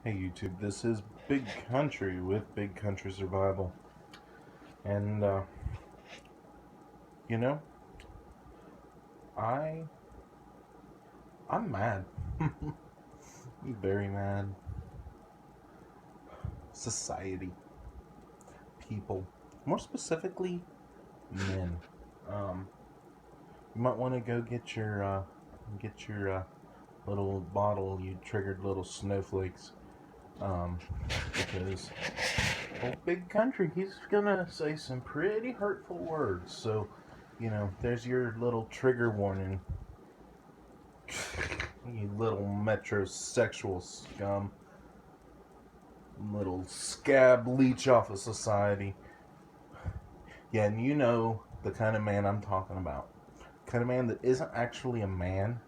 Hey YouTube, this is Big Country with Big Country Survival. And you know, I I'm mad. I'm very mad. Society, people, more specifically men. Um you might want to go get your little bottle you triggered little snowflakes. Um because old Big Country, he's gonna say some pretty hurtful words. So, there's your little trigger warning. You little metrosexual scum. Little scab leech off of society. Yeah, and you know the kind of man I'm talking about. The kind of man that isn't actually a man.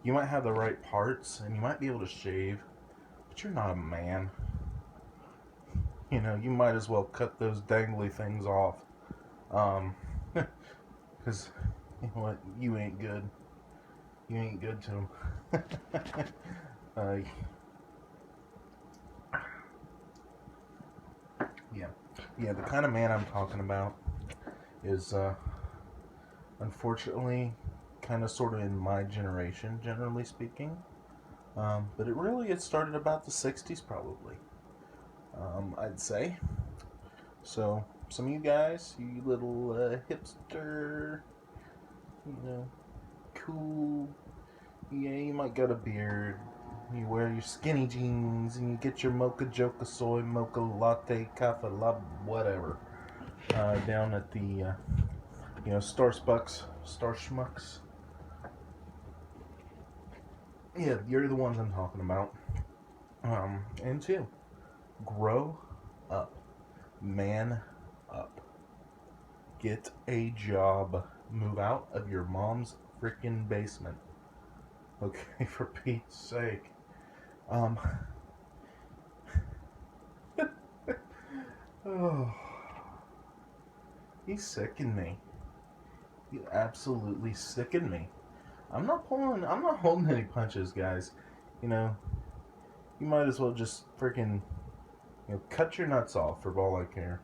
You might have the right parts and you might be able to shave, but you're not a man. You might as well cut those dangly things off. Because, you know what? You ain't good. You ain't good to him. uh, yeah. Yeah, the kind of man I'm talking about is unfortunately kind of sort of in my generation, generally speaking. But it started about the 60s, probably, I'd say. So, some of you guys, you little hipster, you know, cool, yeah, you might got a beard, you wear your skinny jeans, and you get your mocha joca soy mocha latte cafe lab whatever down at the Star Schmucks. Yeah, you're the ones I'm talking about. And two, grow up, man up, get a job, move out of your mom's freaking basement. Okay, for Pete's sake. Um, oh, you sicken me. You absolutely sicken me. I'm not holding any punches, guys. You know, you might as well just freaking, cut your nuts off for all I care.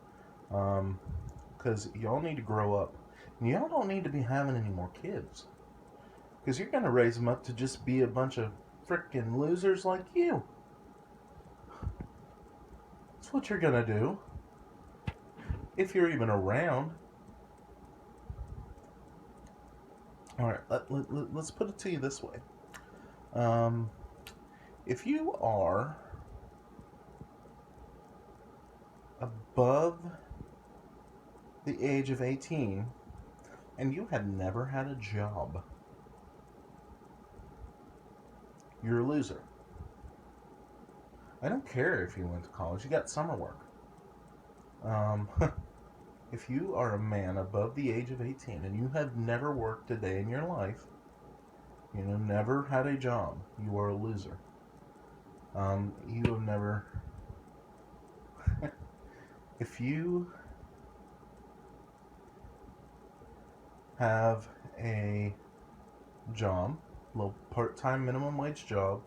Because y'all need to grow up. And y'all don't need to be having any more kids. Because you're going to raise them up to just be a bunch of freaking losers like you. That's what you're going to do. If you're even around. Alright, let's put it to you this way. If you are above the age of 18 and you have never had a job, you're a loser. I don't care if you went to college, you got summer work. Um, if you are a man above the age of 18 and you have never worked a day in your life, never had a job, you are a loser. You have never. If you have a job, a little part-time minimum wage job,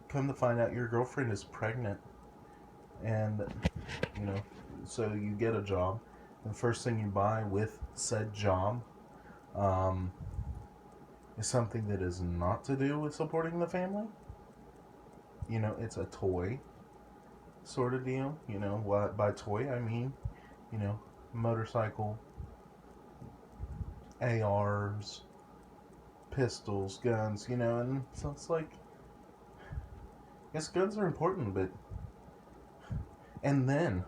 come to find out your girlfriend is pregnant, and you know, so you get a job. The first thing you buy with said job is something that is not to do with supporting the family. It's a toy sort of deal. What by toy I mean, you know, motorcycle, ARs, pistols, guns, and so it's like, yes, guns are important, but and then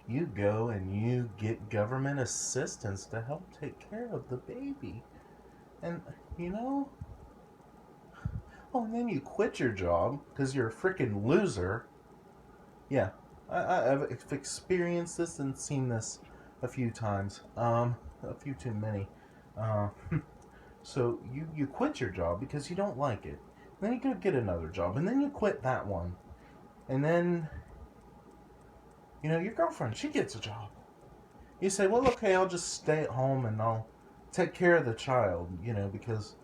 you go and you get government assistance to help take care of the baby. And, you know, and then you quit your job because you're a freaking loser. Yeah, I've experienced this and seen this a few times. A few too many. Uh, so you quit your job because you don't like it. Then you go get another job, and then you quit that one. And then, your girlfriend, she gets a job. You say, well, okay, I'll just stay at home and I'll take care of the child, because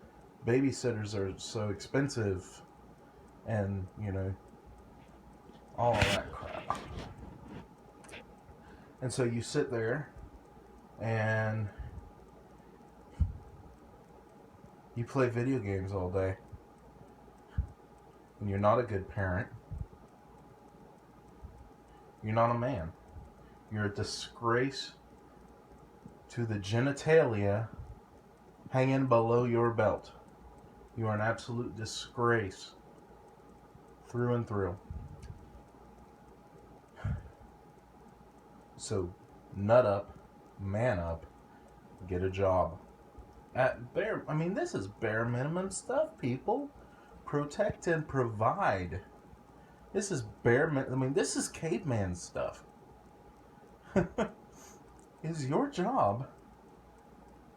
babysitters are so expensive, and all of that crap. And so you sit there and you play video games all day. And you're not a good parent. You're not a man. You're a disgrace to the genitalia hanging below your belt. You are an absolute disgrace through and through. So, nut up, man up, get a job. This is bare minimum stuff, people. Protect and provide. This is this is caveman stuff. It's your job,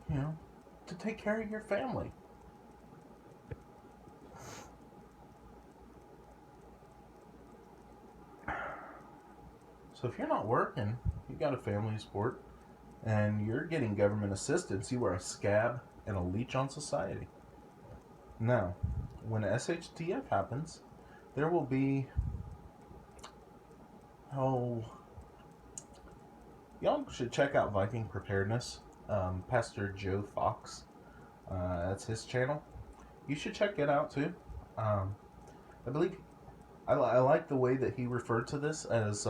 to take care of your family. So if you're not working, you got a family to support, and you're getting government assistance, you are a scab and a leech on society. Now, when SHTF happens, there will be, y'all should check out Viking Preparedness. Pastor Joe Fox, that's his channel. You should check it out too. I believe, I like the way that he referred to this as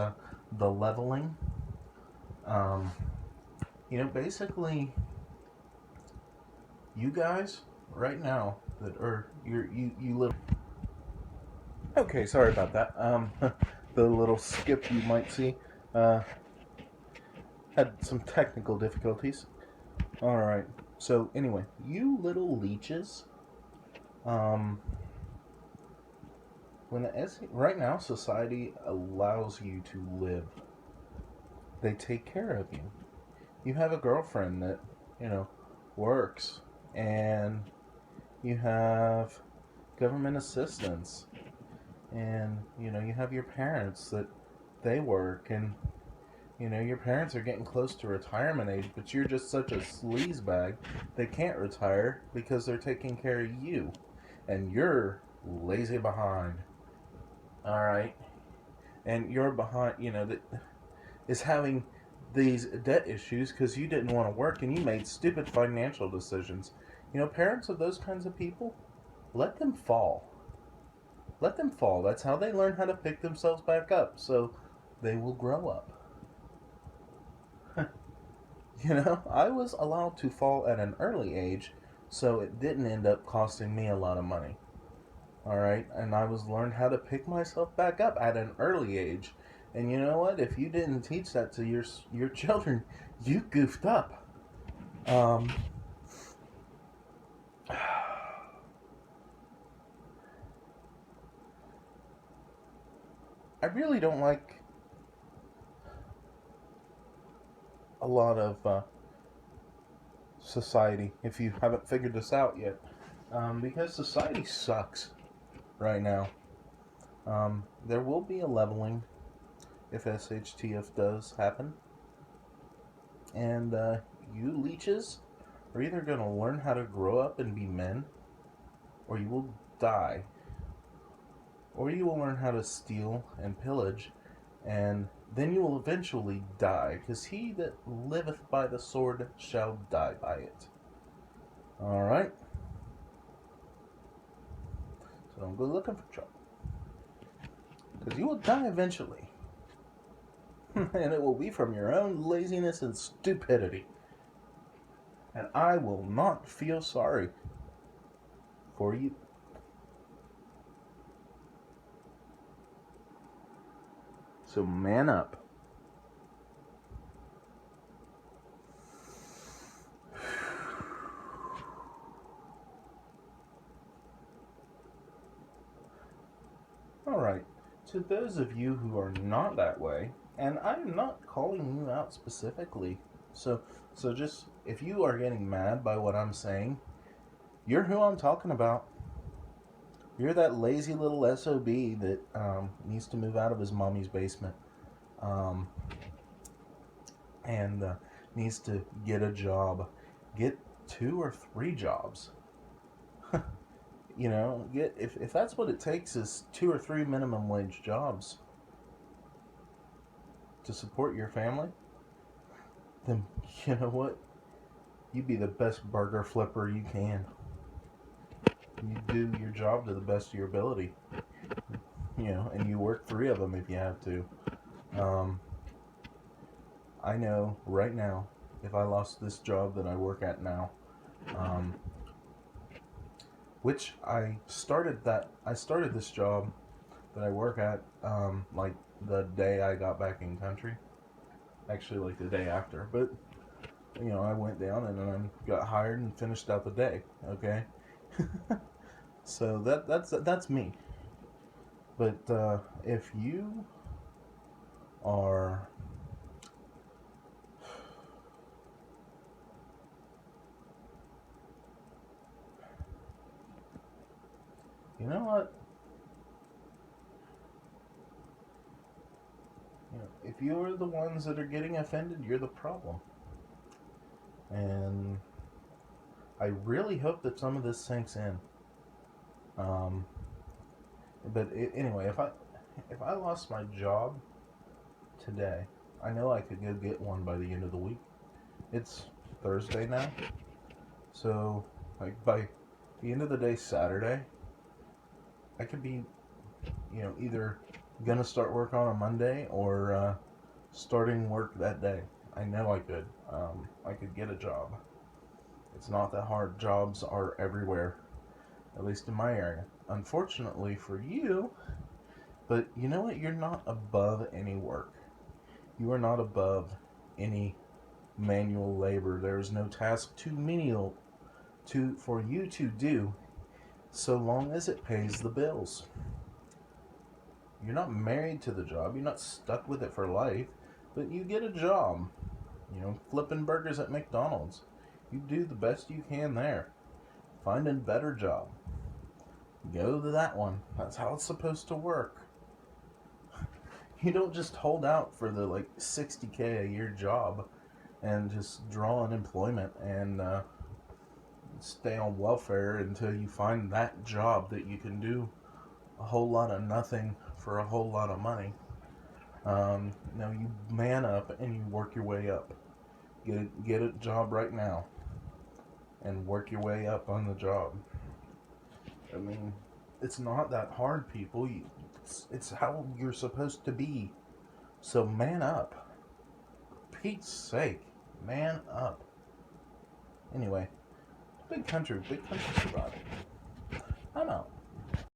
the leveling. Basically, you guys right now that are you little. Okay, sorry about that. The little skip you might see had some technical difficulties. All right. So anyway, you little leeches. Right now, society allows you to live. They take care of you. You have a girlfriend that, works, and you have government assistance, and, you have your parents that they work, and, your parents are getting close to retirement age, but you're just such a sleazebag, they can't retire because they're taking care of you, and you're lazy behind. Alright? And you're behind, that is having these debt issues because you didn't want to work and you made stupid financial decisions. Parents of those kinds of people, let them fall. Let them fall. That's how they learn how to pick themselves back up, so they will grow up. I was allowed to fall at an early age, so it didn't end up costing me a lot of money. Alright? And I was learned how to pick myself back up at an early age. And you know what? If you didn't teach that to your children, you goofed up. I really don't like a lot of society, if you haven't figured this out yet. Because society sucks right now. There will be a leveling if SHTF does happen. And you leeches are either going to learn how to grow up and be men, or you will die. Or you will learn how to steal and pillage, and then you will eventually die, because he that liveth by the sword shall die by it. Alright? So don't go looking for trouble, because you will die eventually. And it will be from your own laziness and stupidity. And I will not feel sorry for you. So man up. Alright, to those of you who are not that way, and I'm not calling you out specifically, so just, if you are getting mad by what I'm saying, you're who I'm talking about. You're that lazy little SOB that needs to move out of his mommy's basement and needs to get a job. Get 2 or 3 jobs. If that's what it takes is 2 or 3 minimum wage jobs, to support your family, then you know what? You be the best burger flipper you can. You do your job to the best of your ability, and you work 3 of them if you have to. Um, I know right now, if I lost this job that I work at now, um, which I started this job that I work at, like the day I got back in country, actually like the day after, but I went down and then got hired and finished out the day. Okay, so that's me. But if you are, you know what, if you're the ones that are getting offended, you're the problem. And I really hope that some of this sinks in. Um, anyway, if I lost my job today, I know I could go get one by the end of the week. It's Thursday now, so like by the end of the day, Saturday, I could be, either gonna start work on a Monday or starting work that day. I know I could. I could get a job. It's not that hard. Jobs are everywhere, at least in my area. Unfortunately for you, but you know what? You're not above any work. You are not above any manual labor. There is no task too menial for you to do, so long as it pays the bills. You're not married to the job. You're not stuck with it for life, but you get a job. Flipping burgers at McDonald's. You do the best you can there. Find a better job. Go to that one. That's how it's supposed to work. You don't just hold out for the 60K a year job and just draw unemployment and stay on welfare until you find that job that you can do a whole lot of nothing for a whole lot of money. No, you man up and you work your way up. Get a job right now and work your way up on the job. I mean, it's not that hard, people. It's how you're supposed to be. So man up. Pete's sake, man up. Anyway, big country surviving.